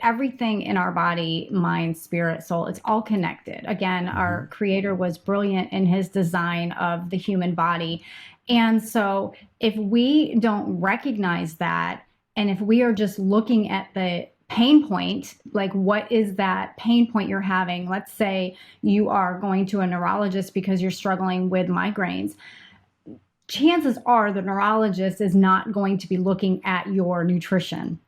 everything in our body, mind, spirit, soul, it's all connected. Again, our creator was brilliant in his design of the human body. And so if we don't recognize that, and if we are just looking at the pain point, like what is that pain point you're having? Let's say you are going to a neurologist because you're struggling with migraines. Chances are the neurologist is not going to be looking at your nutrition.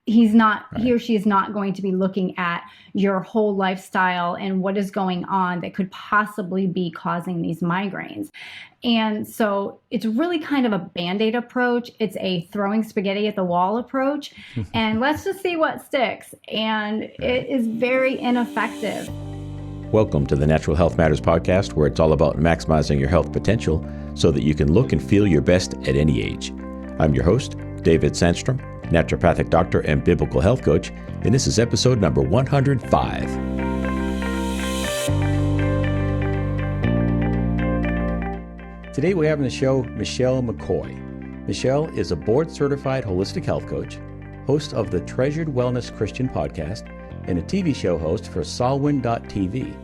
He's not, right. He or she is not going to be looking at your whole lifestyle and what is going on that could possibly be causing these migraines. And so it's really kind of a Band-Aid approach. It's a throwing spaghetti at the wall approach. And let's just see what sticks. And it is very ineffective. Welcome to the Natural Health Matters podcast, where it's all about maximizing your health potential so that you can look and feel your best at any age. I'm your host, David Sandstrom, naturopathic doctor and biblical health coach, and this is episode number 105. Today we have on the show Michelle McCoy. Michelle is a board-certified holistic health coach, host of the Treasured Wellness Christian podcast, and a TV show host for Solwyn.tv.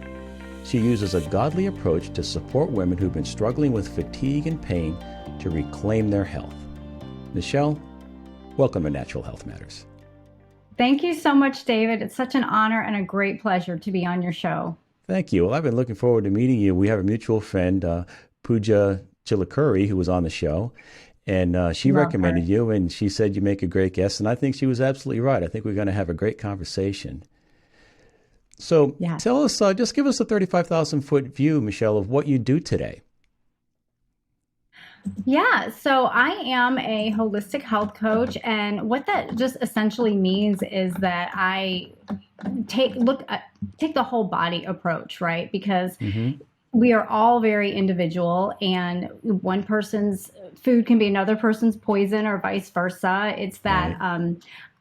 She uses a godly approach to support women who've been struggling with fatigue and pain to reclaim their health. Michelle, welcome to Natural Health Matters. Thank you so much, David. It's such an honor and a great pleasure to be on your show. Thank you. Well, I've been looking forward to meeting you. We have a mutual friend, Pooja Chilakuri, who was on the show, and she recommended you, and she said you make a great guest, and I think she was absolutely right. I think we're going to have a great conversation. So Tell us, just give us a 35,000-foot view, Michelle, of what you do today. Yeah, so I am a holistic health coach, and what that just essentially means is that I take the whole body approach, right? Because we are all very individual, and one person's food can be another person's poison, or vice versa. It's that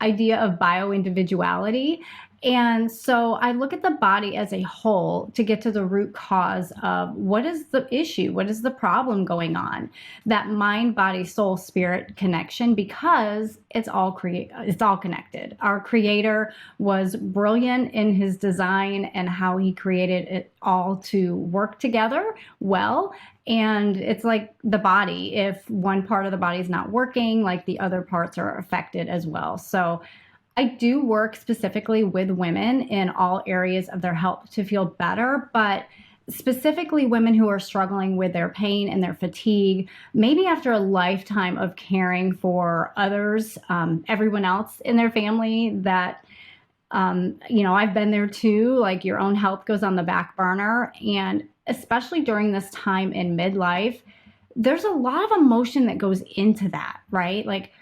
idea of bio-individuality. And so I look at the body as a whole to get to the root cause of what is the issue, what is the problem going on, that mind, body, soul, spirit connection, because it's all connected. Our creator was brilliant in his design and how he created it all to work together well. And it's like the body. If one part of the body is not working, like the other parts are affected as well. So I do work specifically with women in all areas of their health to feel better, but specifically women who are struggling with their pain and their fatigue, maybe after a lifetime of caring for others, everyone else in their family that, I've been there too, like your own health goes on the back burner. And especially during this time in midlife, there's a lot of emotion that goes into that, right? Like,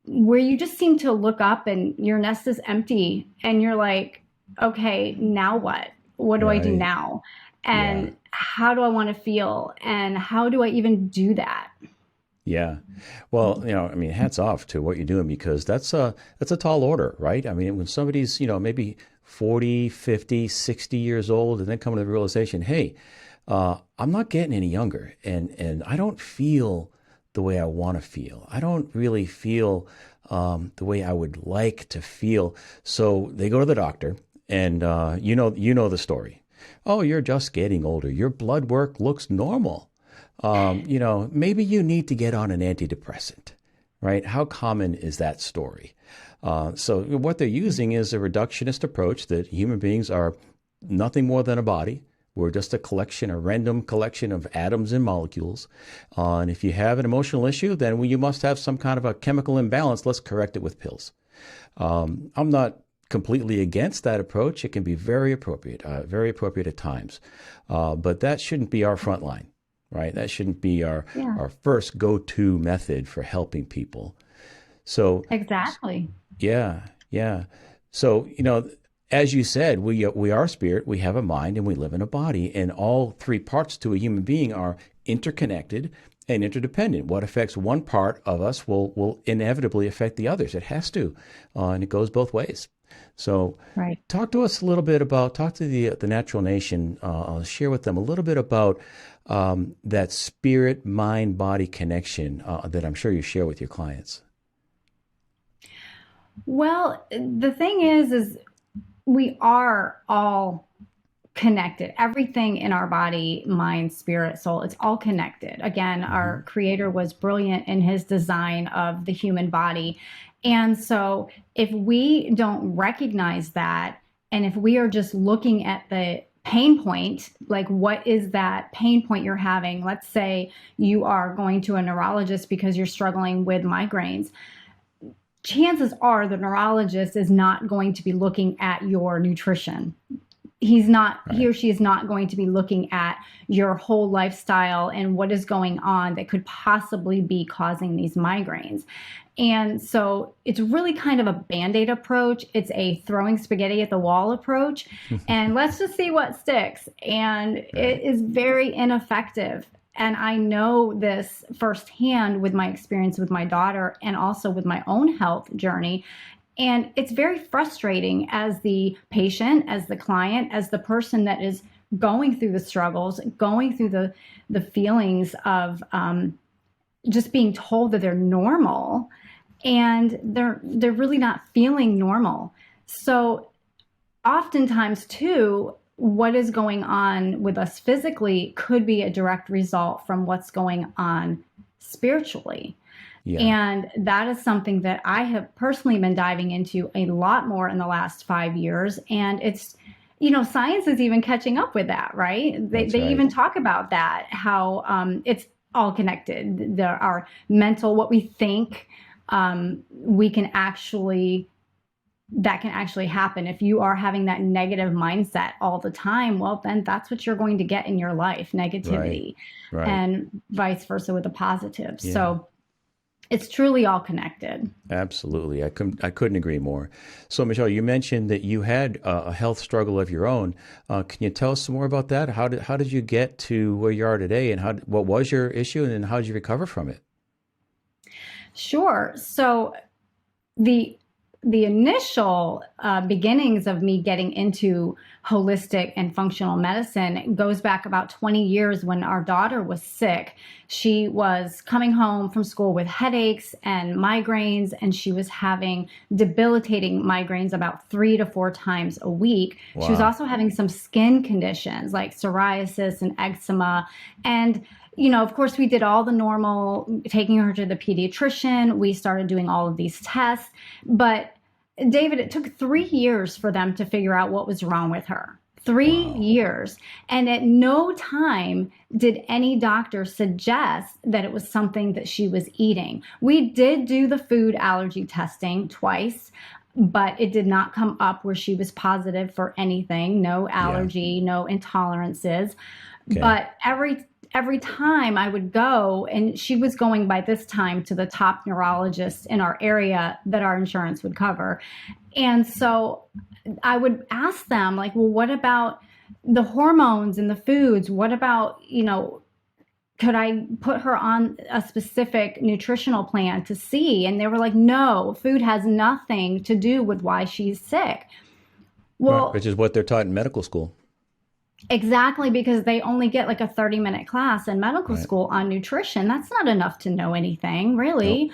where you just seem to look up and your nest is empty and you're like, okay, now what? What do I do now? And how do I want to feel? And how do I even do that? Yeah. Well, hats off to what you're doing, because that's a tall order, right? I mean, when somebody's, maybe 40, 50, 60 years old and then coming to the realization, hey, I'm not getting any younger and I don't feel the way I want to feel. I don't really feel the way I would like to feel. So they go to the doctor, and you know the story. Oh, you're just getting older. Your blood work looks normal. Maybe you need to get on an antidepressant, right? How common is that story? So what they're using is a reductionist approach that human beings are nothing more than a body. We're just a random collection of atoms and molecules. And if you have an emotional issue, then you must have some kind of a chemical imbalance. Let's correct it with pills. I'm not completely against that approach. It can be very appropriate at times. But that shouldn't be our front line, right? That shouldn't be our first go-to method for helping people. So exactly. Yeah. So, as you said, we are spirit, we have a mind, and we live in a body. And all three parts to a human being are interconnected and interdependent. What affects one part of us will inevitably affect the others. It has to, and it goes both ways. So talk to us a little bit about, talk to the Natural Nation, share with them a little bit about that spirit, mind, body connection that I'm sure you share with your clients. Well, the thing is we are all connected. Everything in our body, mind, spirit, soul, it's all connected. Again, Hmm. our creator was brilliant in his design of the human body. And so if we don't recognize that, and if we are just looking at the pain point, like what is that pain point you're having? Let's say you are going to a neurologist because you're struggling with migraines. Chances are the neurologist is not going to be looking at your nutrition. He Right. or she is not going to be looking at your whole lifestyle and what is going on that could possibly be causing these migraines. And so it's really kind of a band-aid approach. It's a throwing spaghetti at the wall approach. And let's just see what sticks. And Right. it is very ineffective. And I know this firsthand with my experience with my daughter and also with my own health journey. And it's very frustrating as the patient, as the client, as the person that is going through the struggles, going through the feelings of just being told that they're normal, and they're really not feeling normal. So oftentimes too, what is going on with us physically could be a direct result from what's going on spiritually. Yeah. And that is something that I have personally been diving into a lot more in the last 5 years. And it's, science is even catching up with that, right? That's They right. even talk about that, how it's all connected. There are mental, what we think, we can actually, that can actually happen. If you are having that negative mindset all the time, well, then that's what you're going to get in your life, Right. negativity, Right. and vice versa with the positive. Yeah. So it's truly all connected. Absolutely. I couldn't agree more. So, Michelle, you mentioned that you had a health struggle of your own. Can you tell us some more about that? How did you get to where you are today, and what was your issue, and then how did you recover from it? Sure. So the the initial beginnings of me getting into holistic and functional medicine goes back about 20 years when our daughter was sick. She was coming home from school with headaches and migraines, and she was having debilitating migraines about 3 to 4 times a week. She was Wow. also having some skin conditions like psoriasis and eczema. And of course, we did all the normal, taking her to the pediatrician. We started doing all of these tests. But David, it took 3 years for them to figure out what was wrong with her. Three Wow. years. And at no time did any doctor suggest that it was something that she was eating. We did do the food allergy testing twice, but it did not come up where she was positive for anything, no Yeah. allergy, no intolerances. Okay. But every time I would go, and she was going by this time to the top neurologist in our area that our insurance would cover. And so I would ask them, like, well, what about the hormones and the foods? What about, could I put her on a specific nutritional plan to see? And they were like, no, food has nothing to do with why she's sick. Right. Which Well, is what they're taught in medical school. exactly, because they only get like a 30-minute class in medical Right. school on nutrition. That's not enough to know anything, Nope. really.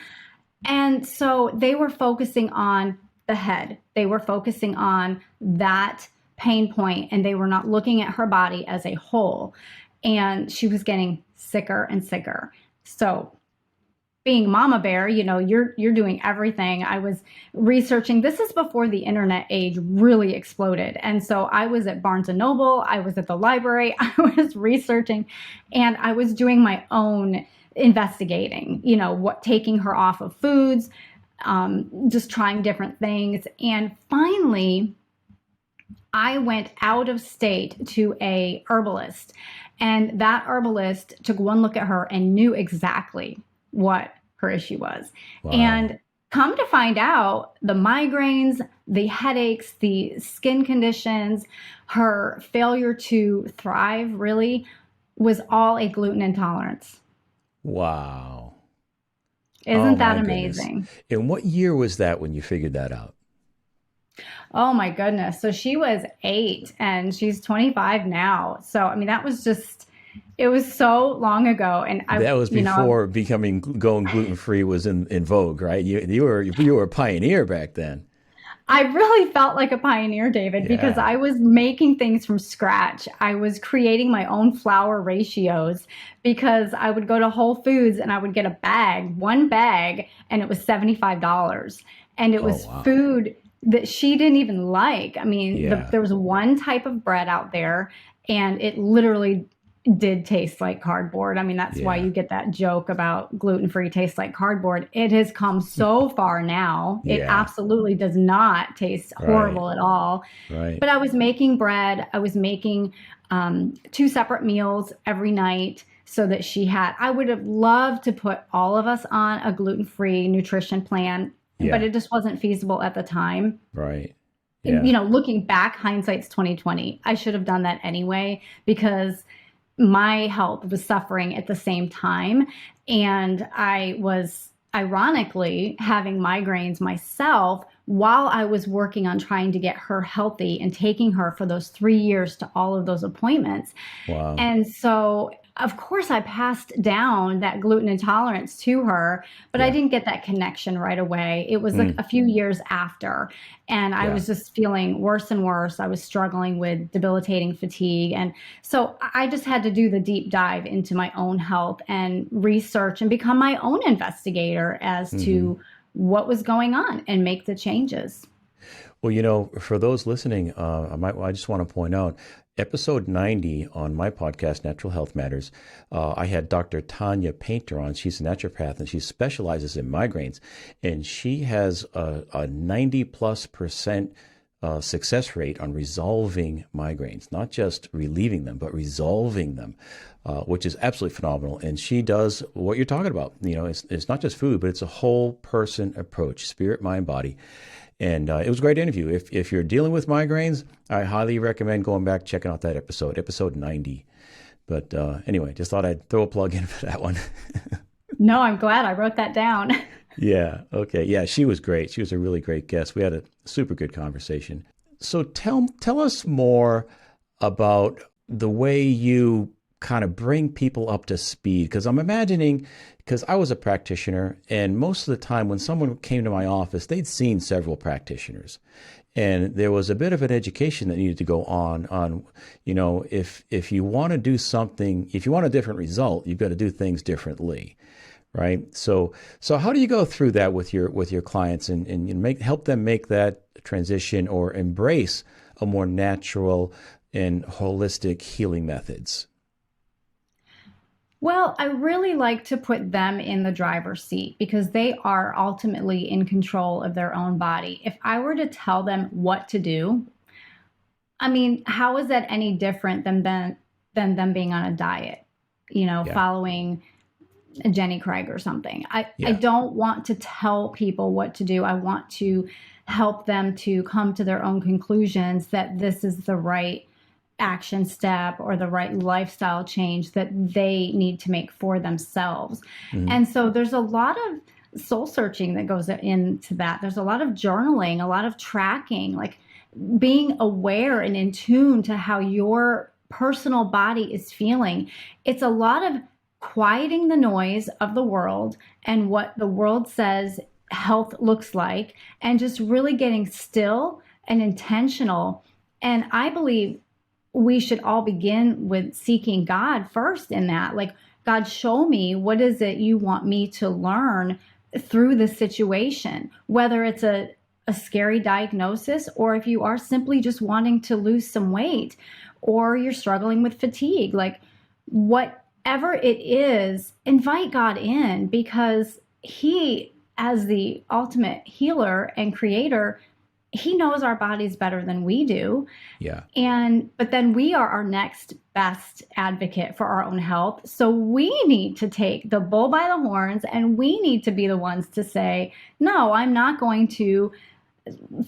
And so they were focusing on the head. They were focusing on that pain point, and they were not looking at her body as a whole. And she was getting sicker and sicker. So being mama bear, you're doing everything. I was researching. This is before the internet age really exploded. And so I was at Barnes and Noble, I was at the library, I was researching, and I was doing my own investigating, what taking her off of foods, just trying different things. And finally, I went out of state to a herbalist, and that herbalist took one look at her and knew exactly what her issue was. Wow. And come to find out, the migraines, the headaches, the skin conditions, her failure to thrive really was all a gluten intolerance. Wow. Oh Isn't that my goodness. amazing? And what year was that when you figured that out? Oh my goodness. So she was 8 and she's 25 now. So, I mean, that was just It was so long ago, and That was before becoming going gluten free was in vogue, right? You were a pioneer back then. I really felt like a pioneer, David, because Yeah. I was making things from scratch. I was creating my own flour ratios because I would go to Whole Foods and I would get a bag, one bag, and it was $75. And it Oh was wow. food that she didn't even like. I mean, Yeah. there was one type of bread out there, and it literally did taste like cardboard. I mean, that's why Yeah. you get that joke about gluten free tastes like cardboard. It has come so far now. It Yeah. absolutely does not taste Right. horrible at all. Right. But I was making bread. I was making two separate meals every night so that I would have loved to put all of us on a gluten free nutrition plan, but Yeah. it just wasn't feasible at the time. Right. You Yeah. know, looking back, hindsight's 2020. I should have done that anyway because my health was suffering at the same time. And I was ironically having migraines myself while I was working on trying to get her healthy and taking her for those 3 years to all of those appointments. Wow. And so, of course, I passed down that gluten intolerance to her, but I Yeah. didn't get that connection right away. It was like Mm. a few years after, and I Yeah. was just feeling worse and worse. I was struggling with debilitating fatigue. And so I just had to do the deep dive into my own health and research and become my own investigator as Hmm. to what was going on and make the changes. Well, for those listening, I just want to point out episode 90 on my podcast, Natural Health Matters. I had Dr. Tanya Painter on. She's a naturopath and she specializes in migraines. And she has a 90 plus percent success rate on resolving migraines, not just relieving them, but resolving them, which is absolutely phenomenal. And she does what you're talking about. It's not just food, but it's a whole person approach, spirit, mind, body. And it was a great interview. If you're dealing with migraines, I highly recommend going back, checking out that episode 90. But anyway, just thought I'd throw a plug in for that one. No, I'm glad I wrote that down. Yeah. Okay. Yeah, she was great. She was a really great guest. We had a super good conversation. So tell us more about the way you kind of bring people up to speed. Because I'm imagining, because I was a practitioner, and most of the time when someone came to my office, they'd seen several practitioners. And there was a bit of an education that needed to go on, if you want to do something, if you want a different result, you've got to do things differently. Right. So how do you go through that with your clients and help them make that transition or embrace a more natural and holistic healing methods? Well, I really like to put them in the driver's seat because they are ultimately in control of their own body. If I were to tell them what to do, I mean, how is that any different than them being on a diet, Yeah. following Jenny Craig or something? I Yeah. don't want to tell people what to do. I want to help them to come to their own conclusions that this is the right action step or the right lifestyle change that they need to make for themselves. Hmm. And so there's a lot of soul searching that goes into that. There's a lot of journaling, a lot of tracking, like being aware and in tune to how your personal body is feeling. It's a lot of quieting the noise of the world and what the world says health looks like, and just really getting still and intentional. And I believe we should all begin with seeking God first in that. Like, God, show me what is it you want me to learn through this situation, whether it's a scary diagnosis or if you are simply just wanting to lose some weight or you're struggling with fatigue. Like, whatever it is, invite God in because He, as the ultimate healer and creator, He knows our bodies better than we do. Yeah. But then we are our next best advocate for our own health. So we need to take the bull by the horns and we need to be the ones to say, no, I'm not going to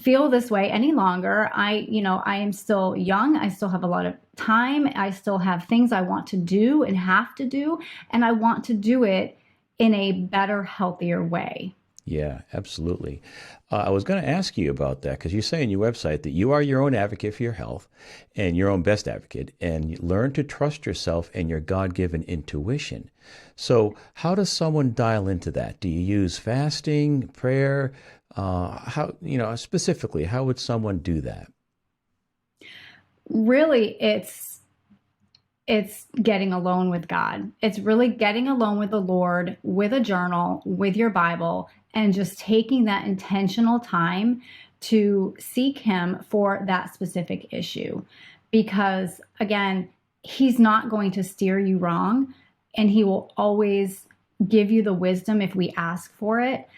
feel this way any longer. I am still young. I still have a lot of time. I still have things I want to do and have to do, and I want to do it in a better, healthier way. Yeah, absolutely. I was going to ask you about that because you say on your website that you are your own advocate for your health and your own best advocate, and you learn to trust yourself and your God-given intuition. So, how does someone dial into that? Do you use fasting, prayer? How, specifically, how would someone do that? Really, it's getting alone with God. It's really getting alone with the Lord, with a journal, with your Bible, and just taking that intentional time to seek Him for that specific issue. Because again, He's not going to steer you wrong, and He will always give you the wisdom if we ask for it.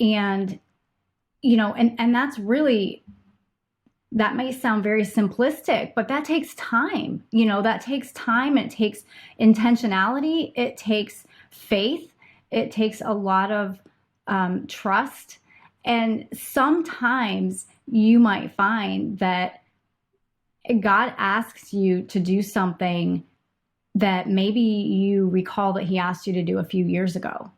And, and that's really, that may sound very simplistic, but that takes time. That takes time. It takes intentionality. It takes faith. It takes a lot of trust. And sometimes you might find that God asks you to do something that maybe you recall that He asked you to do a few years ago,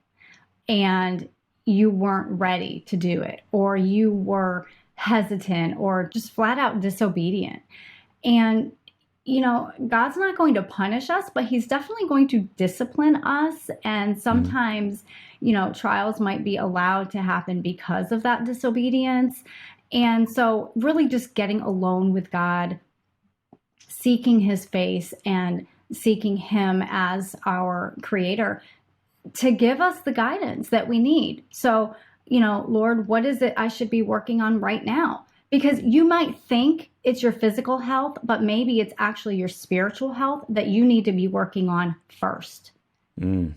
and you weren't ready to do it, or you were hesitant or just flat out disobedient. And, God's not going to punish us, but He's definitely going to discipline us. And sometimes, trials might be allowed to happen because of that disobedience. And so really just getting alone with God, seeking His face and seeking Him as our creator to give us the guidance that we need. So, Lord, what is it I should be working on right now? Because you might think it's your physical health, but maybe it's actually your spiritual health that you need to be working on first. Mm.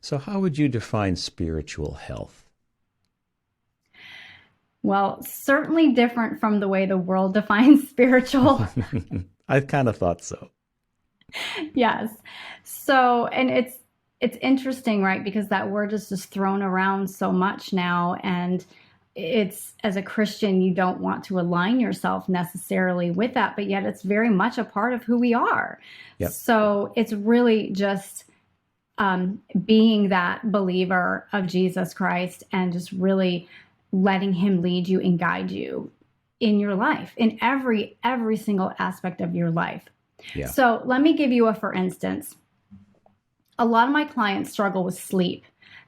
So how would you define spiritual health? Well, certainly different from the way the world defines spiritual. I kind of thought so. Yes. So, and it's interesting, right? Because that word is just thrown around so much now. And it's, as a Christian, you don't want to align yourself necessarily with that, but yet it's very much a part of who we are. Yep. So it's really just being that believer of Jesus Christ and just really letting Him lead you and guide you in your life, in every single aspect of your life. Yeah. So let me give you a for instance. A lot of my clients struggle with sleep.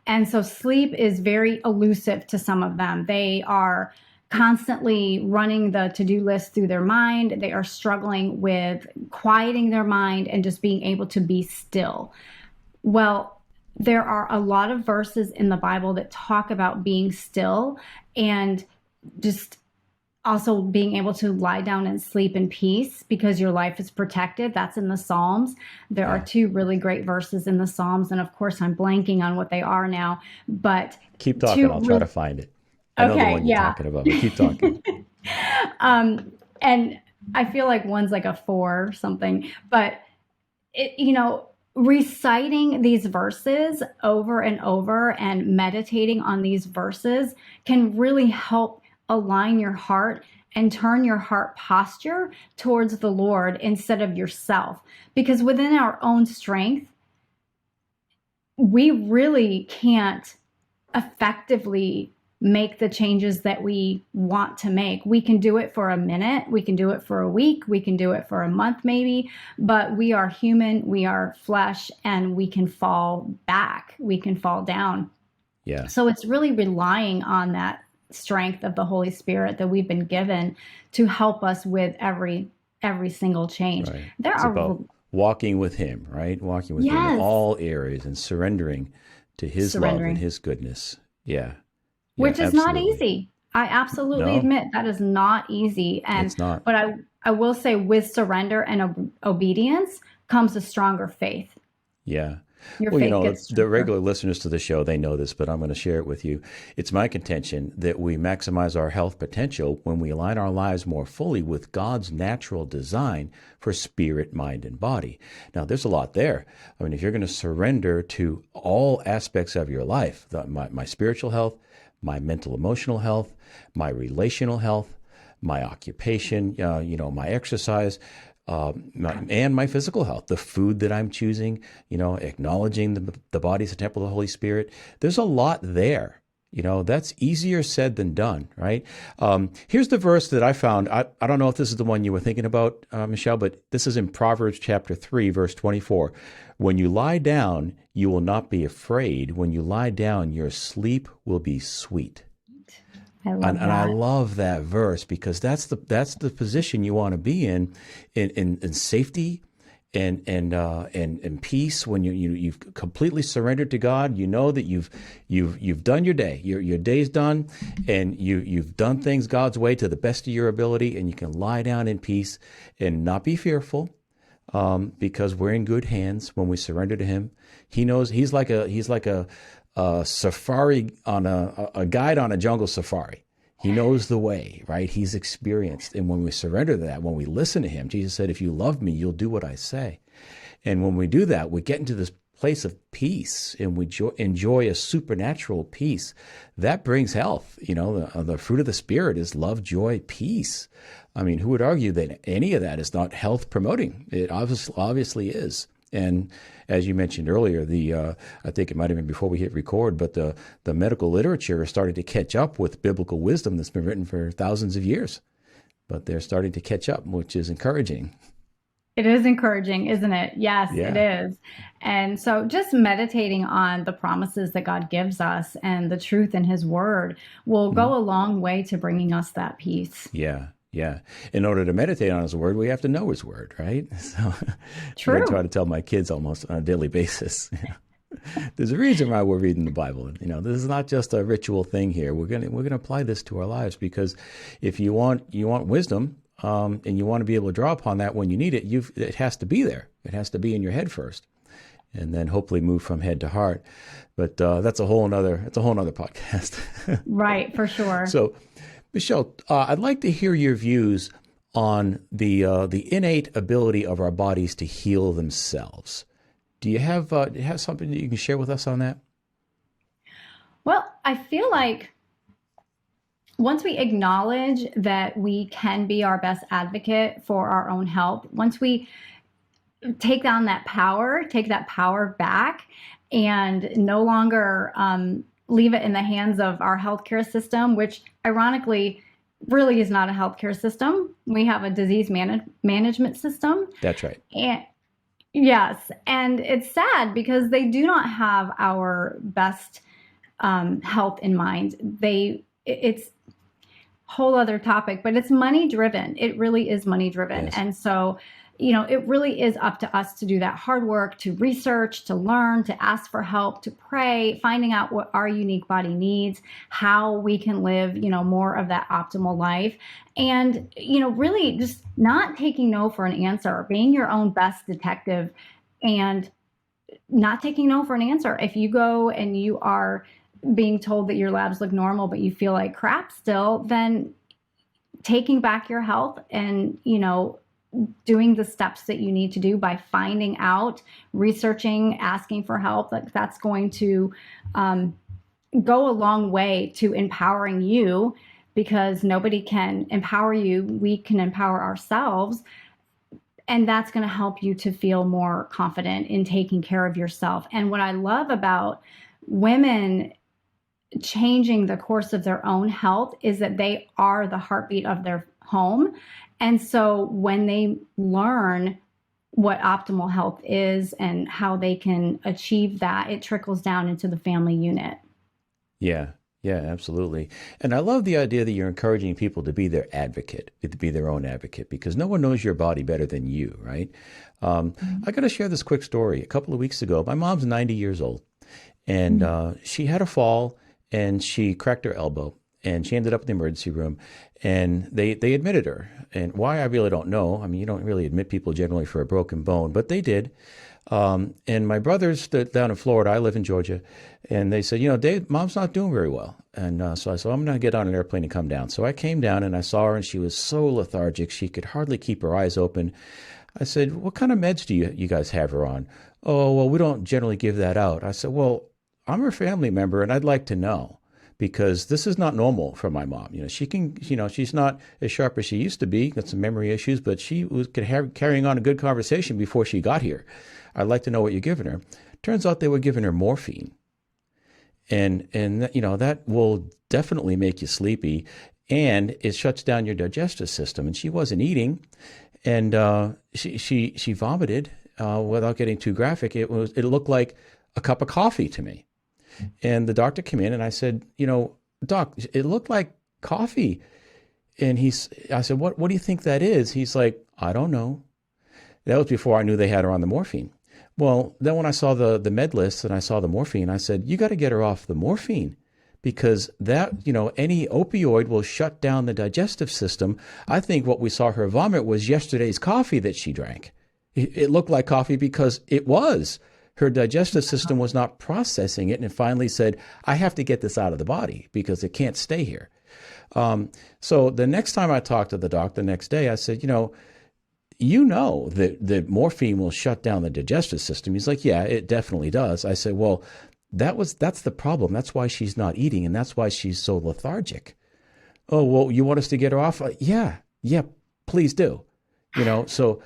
And so sleep is very elusive to some of them. They are constantly running the to-do list through their mind. They are struggling with quieting their mind and just being able to be still. Well, there are a lot of verses in the Bible that talk about being still and just also being able to lie down and sleep in peace because your life is protected. That's in the Psalms. There are two really great verses in the Psalms. And of course, I'm blanking on what they are now, but keep talking. I'll try to find it. I know the one you're talking about, but keep talking. And I feel like one's like a 4 or something, but reciting these verses over and over and meditating on these verses can really help align your heart and turn your heart posture towards the Lord instead of yourself. Because within our own strength, we really can't effectively make the changes that we want to make. We can do it for a minute, we can do it for a week, we can do it for a month maybe, but we are human, we are flesh, and we can fall back, we can fall down. Yeah. So it's really relying on that strength of the Holy Spirit that we've been given to help us with every single change. Right. There it's are about walking with Him, right? Walking with Him in all areas and surrendering to His love and His goodness. Yeah. Which is not easy. I absolutely admit that is not easy. And it's not. But I will say with surrender and obedience comes a stronger faith. Yeah. Your faith gets the regular listeners to the show, they know this, but I'm going to share it with you. It's my contention that we maximize our health potential when we align our lives more fully with God's natural design for spirit, mind, and body. Now, there's a lot there. I mean, if you're going to surrender to all aspects of your life, my spiritual health, my mental, emotional health, my relational health, my occupation, my exercise, and my physical health, the food that I'm choosing, acknowledging the body's a temple of the Holy Spirit. There's a lot there. That's easier said than done, right? Here's the verse that I found. I don't know if this is the one you were thinking about, Michelle, but this is in Proverbs chapter 3, verse 24. When you lie down, you will not be afraid. When you lie down, your sleep will be sweet. I love And that. I love that verse because that's the position you want to be in safety and peace. When you've completely surrendered to God, you know that you've done your day. Your day's done, and you've done things God's way to the best of your ability, and you can lie down in peace and not be fearful, because we're in good hands when we surrender to Him. He knows He's like a safari on a guide on a jungle safari. He knows the way, right? He's experienced. And when we surrender to that, when we listen to Him, Jesus said, if you love me, you'll do what I say. And when we do that, we get into this place of peace, and we enjoy a supernatural peace that brings health. The fruit of the Spirit is love, joy, peace. I mean, who would argue that any of that is not health promoting? It obviously is. And as you mentioned earlier, I think it might have been before we hit record, but the medical literature is starting to catch up with biblical wisdom that's been written for thousands of years. But they're starting to catch up, which is encouraging. It is encouraging, isn't it? Yes, Yeah. it is. And so just meditating on the promises that God gives us and the truth in His word will go a long way to bringing us that peace. Yeah. Yeah. In order to meditate on His word, we have to know His word, right? So True. I try to tell my kids almost on a daily basis. There's a reason why we're reading the Bible. This is not just a ritual thing here. We're gonna apply this to our lives, because if you want wisdom, and you want to be able to draw upon that when you need it, it has to be there. It has to be in your head first, and then hopefully move from head to heart. But that's a whole nother podcast. Right, for sure. So, Michelle, I'd like to hear your views on the innate ability of our bodies to heal themselves. Do you have something that you can share with us on that? Well, I feel like once we acknowledge that we can be our best advocate for our own health, once we take that power back and no longer leave it in the hands of our healthcare system, which ironically really is not a healthcare system. We have a disease management system. That's right. And yes, and it's sad because they do not have our best health in mind. It's a whole other topic, but it's money driven. It really is money driven. Yes. And so, it really is up to us to do that hard work, to research, to learn, to ask for help, to pray, finding out what our unique body needs, how we can live, more of that optimal life. And, really just not taking no for an answer, being your own best detective and not taking no for an answer. If you go and you are being told that your labs look normal, but you feel like crap still, then taking back your health and, doing the steps that you need to do by finding out, researching, asking for help, that's going to go a long way to empowering you, because nobody can empower you. We can empower ourselves. And that's going to help you to feel more confident in taking care of yourself. And what I love about women changing the course of their own health is that they are the heartbeat of their home. And so when they learn what optimal health is and how they can achieve that, it trickles down into the family unit. Yeah, absolutely. And I love the idea that you're encouraging people to be their advocate, to be their own advocate, because no one knows your body better than you, right? I got to share this quick story. A couple of weeks ago, my mom's 90 years old, and she had a fall, and she cracked her elbow, and she ended up in the emergency room, and they admitted her. And why, I really don't know. I mean, you don't really admit people generally for a broken bone, but they did. And my brothers down in Florida, I live in Georgia, and they said, Dave, Mom's not doing very well. And so I said, I'm going to get on an airplane and come down. So I came down and I saw her, and she was so lethargic. She could hardly keep her eyes open. I said, what kind of meds do you guys have her on? Oh, well, we don't generally give that out. I said, well, I'm her family member, and I'd like to know, because this is not normal for my mom. She can, she's not as sharp as she used to be, got some memory issues, but she was carrying on a good conversation before she got here. I'd like to know what you're giving her. Turns out they were giving her morphine. and that will definitely make you sleepy, and it shuts down your digestive system. And she wasn't eating, and she vomited without getting too graphic. It looked like a cup of coffee to me. And the doctor came in, and I said, Doc, it looked like coffee. And I said, what do you think that is? He's like, I don't know. That was before I knew they had her on the morphine. Well, then when I saw the med list and I saw the morphine, I said, you got to get her off the morphine, because that, any opioid will shut down the digestive system. I think what we saw her vomit was yesterday's coffee that she drank. It looked like coffee because it was. Her digestive system was not processing it, and it finally said, I have to get this out of the body because it can't stay here. So the next time I talked to the doc the next day, I said, that the morphine will shut down the digestive system. He's like, yeah, it definitely does. I said, well, that's the problem. That's why she's not eating, and that's why she's so lethargic. Oh, well, you want us to get her off? Yeah, please do. So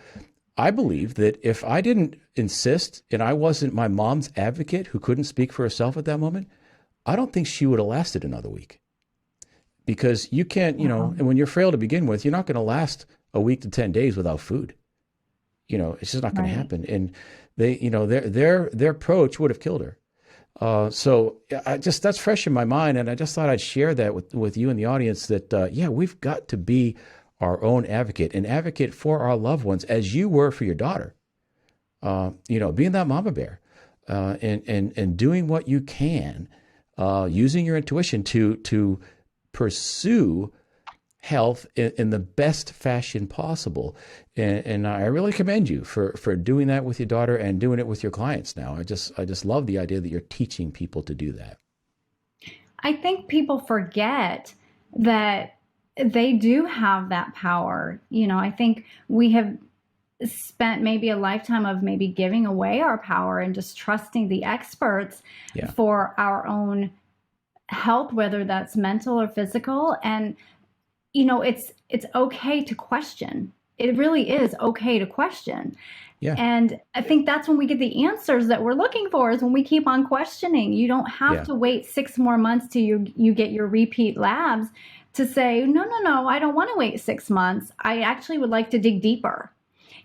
I believe that if I didn't insist and I wasn't my mom's advocate who couldn't speak for herself at that moment, I don't think she would have lasted another week. Because you can't, and when you're frail to begin with, you're not going to last a week to 10 days without food. It's just not going to happen. And they, their approach would have killed her. So that's fresh in my mind. And I just thought I'd share that with you and the audience that, we've got to be our own advocate, an advocate for our loved ones, as you were for your daughter. Being that mama bear, and doing what you can, using your intuition to pursue health in the best fashion possible. And I really commend you for doing that with your daughter and doing it with your clients now. I just love the idea that you're teaching people to do that. I think people forget that they do have that power. I think we have spent maybe a lifetime of maybe giving away our power and just trusting the experts for our own health, whether that's mental or physical. And it's okay to question. It really is okay to question. Yeah. And I think that's when we get the answers that we're looking for, is when we keep on questioning. You don't have to wait 6 more months till you get your repeat labs to say, no, I don't want to wait 6 months. I actually would like to dig deeper.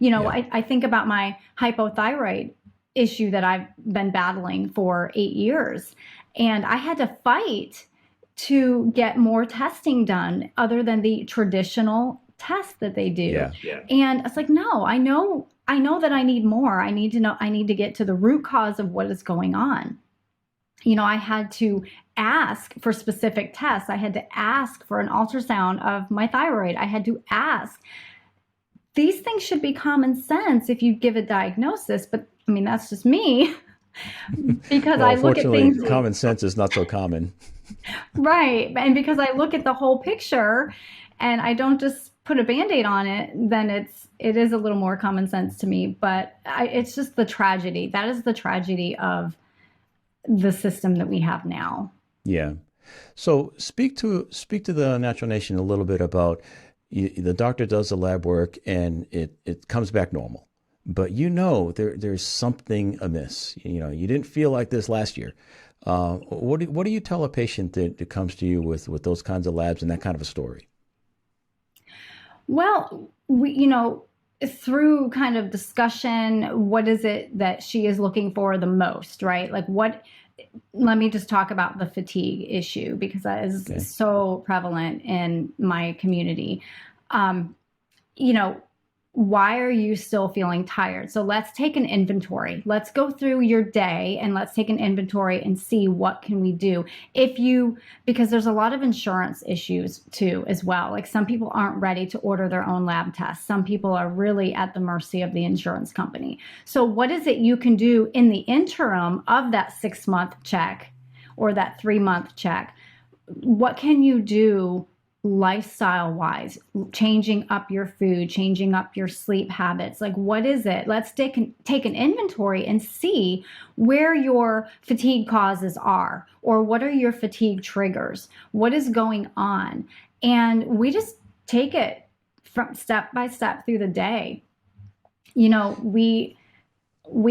I think about my hypothyroid issue that I've been battling for 8 years. And I had to fight to get more testing done other than the traditional tests that they do. Yeah. And it's like, no, I know that I need more. I need to get to the root cause of what is going on. I had to ask for specific tests. I had to ask for an ultrasound of my thyroid. I had to ask. These things should be common sense if you give a diagnosis, but that's just me. Because I look at things. Common sense is not so common. Right. And because I look at the whole picture and I don't just put a Band-Aid on it, then it is a little more common sense to me. But it's just the tragedy. That is the tragedy of the system that we have now. Yeah. So speak to the Natural Nation a little bit about the doctor does the lab work and it comes back normal. But there's something amiss. You didn't feel like this last year. What do you tell a patient that comes to you with those kinds of labs and that kind of a story? Well, through kind of discussion, what is it that she is looking for the most, right? Let me just talk about the fatigue issue, because that is so prevalent in my community. Why are you still feeling tired? So let's take an inventory. Let's go through your day and let's take an inventory and see what can we do. Because there's a lot of insurance issues too, as well. Like, some people aren't ready to order their own lab tests. Some people are really at the mercy of the insurance company. So what is it you can do in the interim of that 6-month check or that 3-month check? What can you do lifestyle wise, changing up your food, changing up your sleep habits? Like, what is it? Let's take an inventory and see where your fatigue causes are, or what are your fatigue triggers? What is going on? And we just take it from step by step through the day. We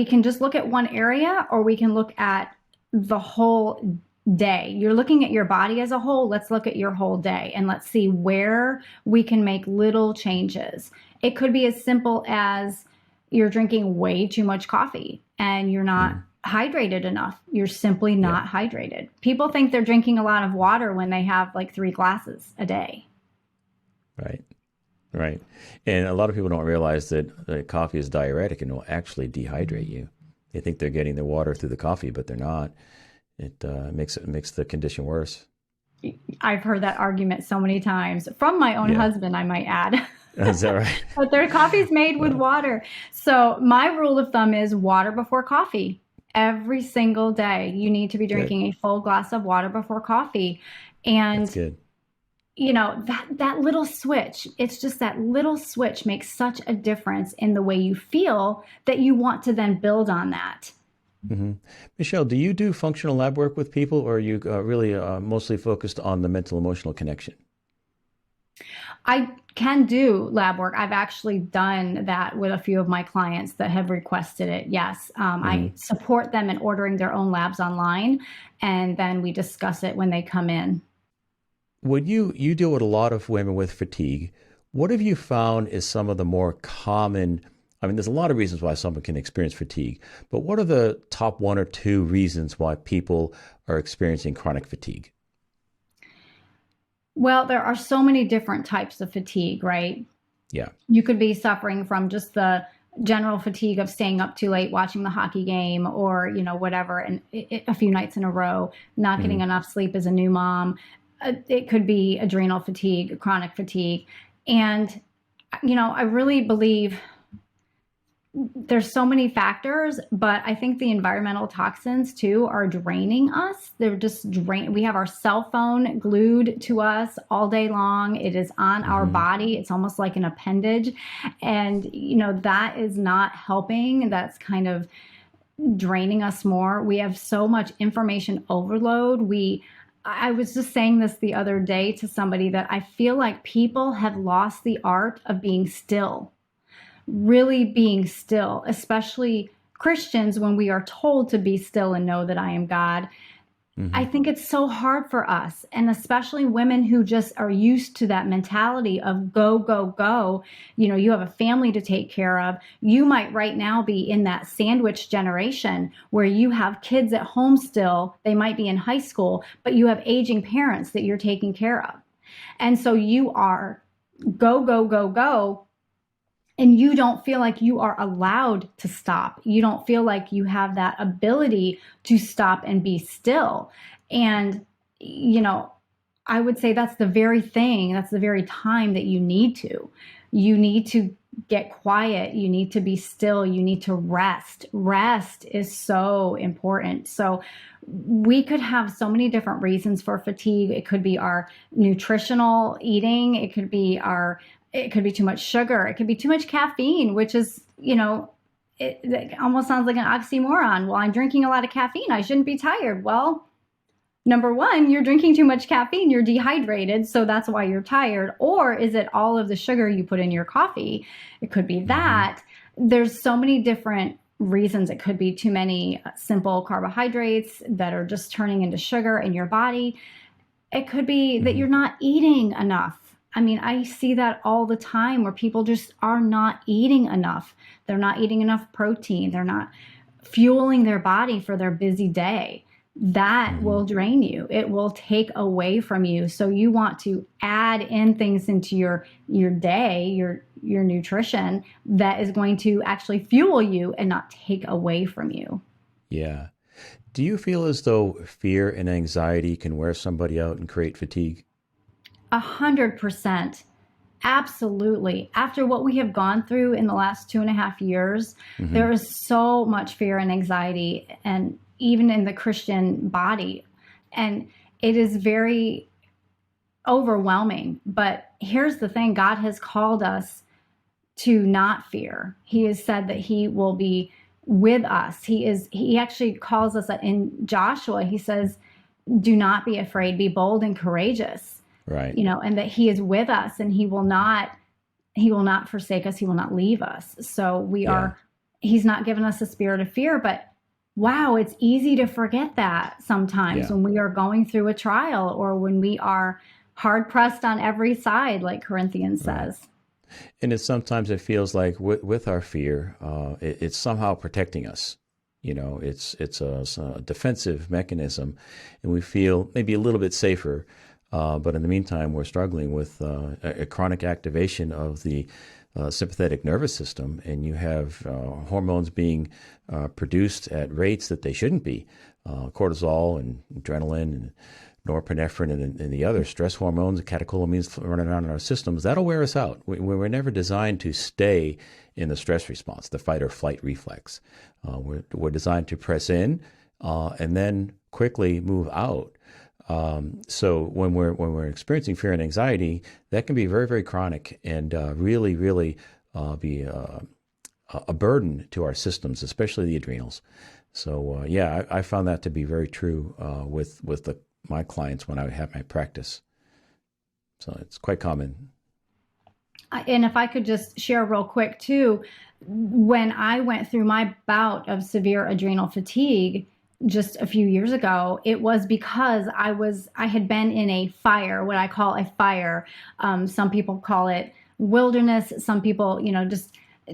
can just look at one area, or we can look at the whole day. You're looking at your body as a whole. Let's look at your whole day and let's see where we can make little changes. It could be as simple as you're drinking way too much coffee and you're not hydrated enough. You're simply not hydrated. People think they're drinking a lot of water when they have like 3 glasses a day. Right. Right. And a lot of people don't realize that coffee is diuretic and will actually dehydrate you. They think they're getting the water through the coffee, but they're not. It makes the condition worse. I've heard that argument so many times from my own husband, I might add. Is that right? But their coffee's made with water. So my rule of thumb is water before coffee. Every single day, you need to be drinking a full glass of water before coffee. And that's good. You know, that little switch, it's just that little switch makes such a difference in the way you feel that you want to then build on that. Mm-hmm. Michelle, do you do functional lab work with people, or are you really mostly focused on the mental emotional connection? I can do lab work. I've actually done that with a few of my clients that have requested it. Yes. I support them in ordering their own labs online, and then we discuss it when they come in. When you deal with a lot of women with fatigue, what have you found is some of the more common? I mean, there's a lot of reasons why someone can experience fatigue, but what are the top 1 or 2 reasons why people are experiencing chronic fatigue? Well, there are so many different types of fatigue, right? Yeah. You could be suffering from just the general fatigue of staying up too late watching the hockey game or, you know, whatever, and a few nights in a row, not getting enough sleep as a new mom. It could be adrenal fatigue, chronic fatigue. And, you know, I really believe there's so many factors, but I think the environmental toxins too are draining us. They're just we have our cell phone glued to us all day long. It is on our body. It's almost like an appendage. And, you know, that is not helping. That's kind of draining us more. We have so much information overload. I was just saying this the other day to somebody that I feel like people have lost the art of being still. Really being still, especially Christians, when we are told to be still and know that I am God. I think it's so hard for us, and especially women who just are used to that mentality of go, go, go. You know, you have a family to take care of. You might right now be in that sandwich generation where you have kids at home still. They might be in high school, but you have aging parents that you're taking care of. And so you are go, go, go, go. And you don't feel like you are allowed to stop. You don't feel like you have that ability to stop and be still. And, you know, I would say that's the very thing, that's the very time that you need to. You need to get quiet. You need to be still. You need to rest. Rest is so important. So we could have so many different reasons for fatigue. It could be our nutritional eating. It could be too much sugar. It could be too much caffeine, which is, you know, it almost sounds like an oxymoron. Well, I'm drinking a lot of caffeine. I shouldn't be tired. Well, number one, you're drinking too much caffeine. You're dehydrated. So that's why you're tired. Or is it all of the sugar you put in your coffee? It could be that. There's so many different reasons. It could be too many simple carbohydrates that are just turning into sugar in your body. It could be that you're not eating enough. I mean, I see that all the time where people just are not eating enough. They're not eating enough protein. They're not fueling their body for their busy day. That will drain you. It will take away from you. So you want to add in things into your day, your nutrition that is going to actually fuel you and not take away from you. Yeah. Do you feel as though fear and anxiety can wear somebody out and create fatigue? 100%. Absolutely. After what we have gone through in the last 2.5 years, there is so much fear and anxiety, and even in the Christian body. And it is very overwhelming. But here's the thing, God has called us to not fear. He has said that he will be with us. He actually calls us in Joshua. He says, do not be afraid, be bold and courageous. Right. You know, and that he is with us and he will not forsake us. He will not leave us. So he's not given us a spirit of fear, but wow, it's easy to forget that sometimes Yeah. when we are going through a trial or when we are hard pressed on every side, like Corinthians Right. says. And sometimes it feels like with our fear, it's somehow protecting us. It's a defensive mechanism, and we feel maybe a little bit safer. But in the meantime, we're struggling with a chronic activation of the sympathetic nervous system, and you have hormones being produced at rates that they shouldn't be. Cortisol and adrenaline and norepinephrine and the other stress hormones, catecholamines running around in our systems, that'll wear us out. We're never designed to stay in the stress response, the fight or flight reflex. We're designed to press in and then quickly move out. So when we're experiencing fear and anxiety, that can be very, very chronic and really, really be a burden to our systems, especially the adrenals. So yeah, I found that to be very true with my clients when I have my practice. So it's quite common. And if I could just share real quick too, when I went through my bout of severe adrenal fatigue just a few years ago, it was because I had been in a fire, what I call a fire. Some people call it wilderness. Some people,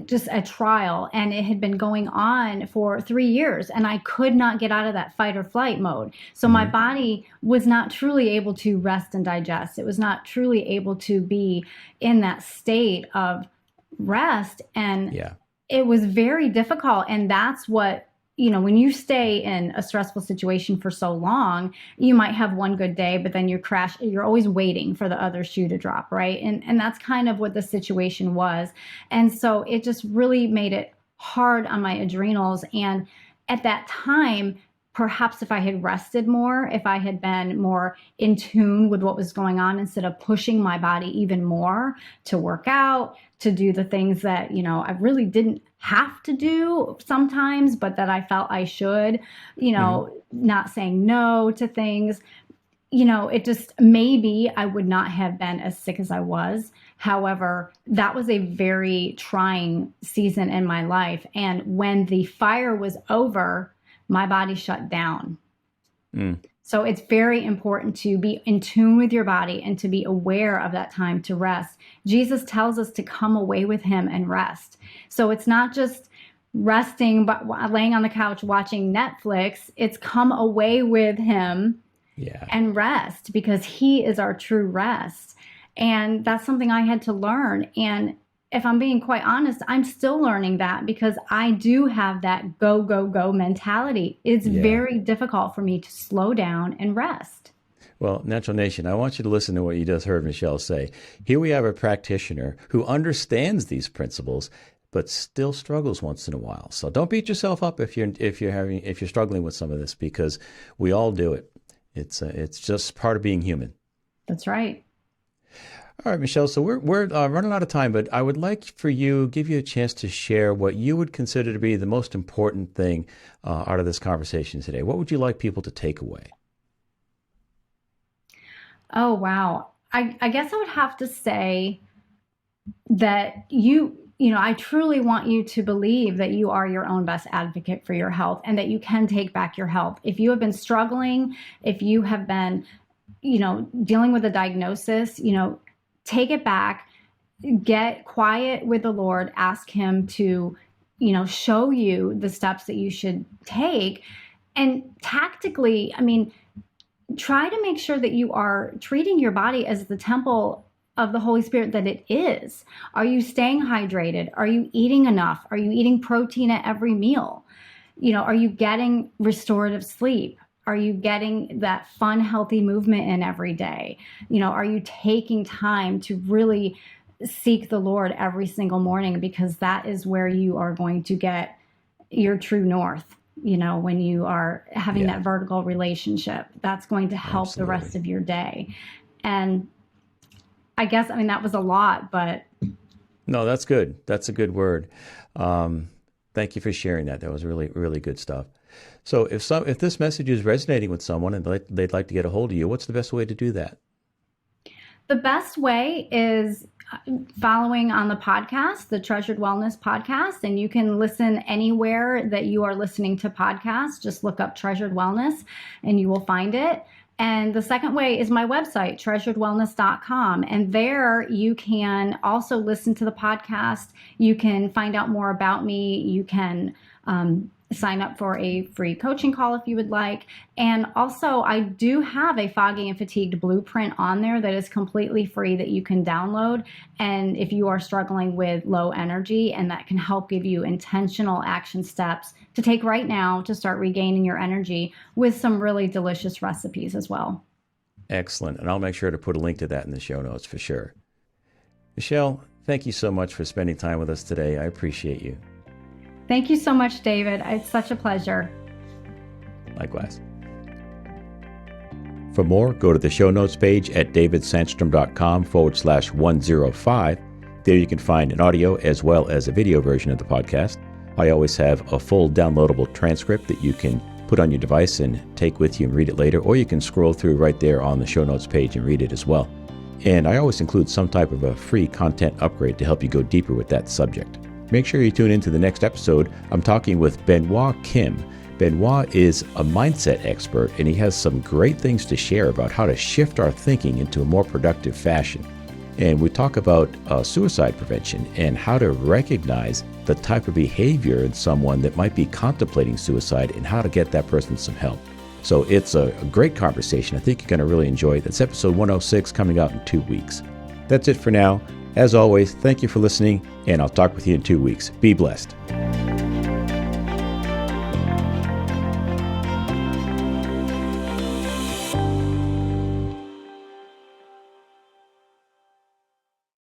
just a trial, and it had been going on for 3 years, and I could not get out of that fight or flight mode. So my Hmm. body was not truly able to rest and digest. It was not truly able to be in that state of rest, and Yeah. it was very difficult. And that's what, when you stay in a stressful situation for so long, you might have one good day, but then you're always waiting for the other shoe to drop, right? And that's kind of what the situation was. And so it just really made it hard on my adrenals. And at that time, perhaps if I had rested more, if I had been more in tune with what was going on, instead of pushing my body even more to work out, to do the things that, I really didn't have to do sometimes, but that I felt I should, Hmm. not saying no to things, it just, maybe I would not have been as sick as I was. However, that was a very trying season in my life. And when the fire was over, my body shut down. Mm. So it's very important to be in tune with your body and to be aware of that time to rest. Jesus tells us to come away with him and rest. So it's not just resting, but laying on the couch watching Netflix. It's come away with him Yeah. and rest, because he is our true rest. And that's something I had to learn. And if I'm being quite honest, I'm still learning that, because I do have that go, go, go mentality. It's Yeah. very difficult for me to slow down and rest. Well, Natural Nation, I want you to listen to what you just heard Michelle say. Here we have a practitioner who understands these principles, but still struggles once in a while. So don't beat yourself up if you're struggling with some of this, because we all do it. It's just part of being human. That's right. All right, Michelle. So we're running out of time, but I would like for give you a chance to share what you would consider to be the most important thing out of this conversation today. What would you like people to take away? Oh, wow. I guess I would have to say that I truly want you to believe that you are your own best advocate for your health, and that you can take back your health. If you have been struggling, if you have been, dealing with a diagnosis, take it back, get quiet with the Lord, ask him to, show you the steps that you should take. And tactically, try to make sure that you are treating your body as the temple of the Holy Spirit that it is. Are you staying hydrated? Are you eating enough? Are you eating protein at every meal? Are you getting restorative sleep? Are you getting that fun, healthy movement in every day? Are you taking time to really seek the Lord every single morning? Because that is where you are going to get your true north. When you are having Yeah, that vertical relationship, that's going to help the rest absolutely. of your day. And I guess, that was a lot, but No, that's good. That's a good word. Thank you for sharing that. That was really, really good stuff. So if this message is resonating with someone and they'd like to get a hold of you, what's the best way to do that? The best way is following on the podcast, the Treasured Wellness podcast, and you can listen anywhere that you are listening to podcasts. Just look up Treasured Wellness and you will find it. And the second way is my website, treasuredwellness.com. And there you can also listen to the podcast. You can find out more about me. You can sign up for a free coaching call if you would like. And also, I do have a foggy and fatigued blueprint on there that is completely free that you can download. And if you are struggling with low energy, and that can help give you intentional action steps to take right now to start regaining your energy with some really delicious recipes as well. Excellent. And I'll make sure to put a link to that in the show notes for sure. Michelle, thank you so much for spending time with us today. I appreciate you. Thank you so much, David. It's such a pleasure. Likewise. For more, go to the show notes page at davidsandstrom.com/105. There you can find an audio as well as a video version of the podcast. I always have a full downloadable transcript that you can put on your device and take with you and read it later, or you can scroll through right there on the show notes page and read it as well. And I always include some type of a free content upgrade to help you go deeper with that subject. Make sure you tune in to the next episode. I'm talking with Benoit Kim. Benoit is a mindset expert, and he has some great things to share about how to shift our thinking into a more productive fashion. And we talk about suicide prevention and how to recognize the type of behavior in someone that might be contemplating suicide and how to get that person some help. So it's a great conversation. I think you're going to really enjoy it. That's episode 106 coming out in 2 weeks. That's it for now. As always, thank you for listening, and I'll talk with you in 2 weeks. Be blessed.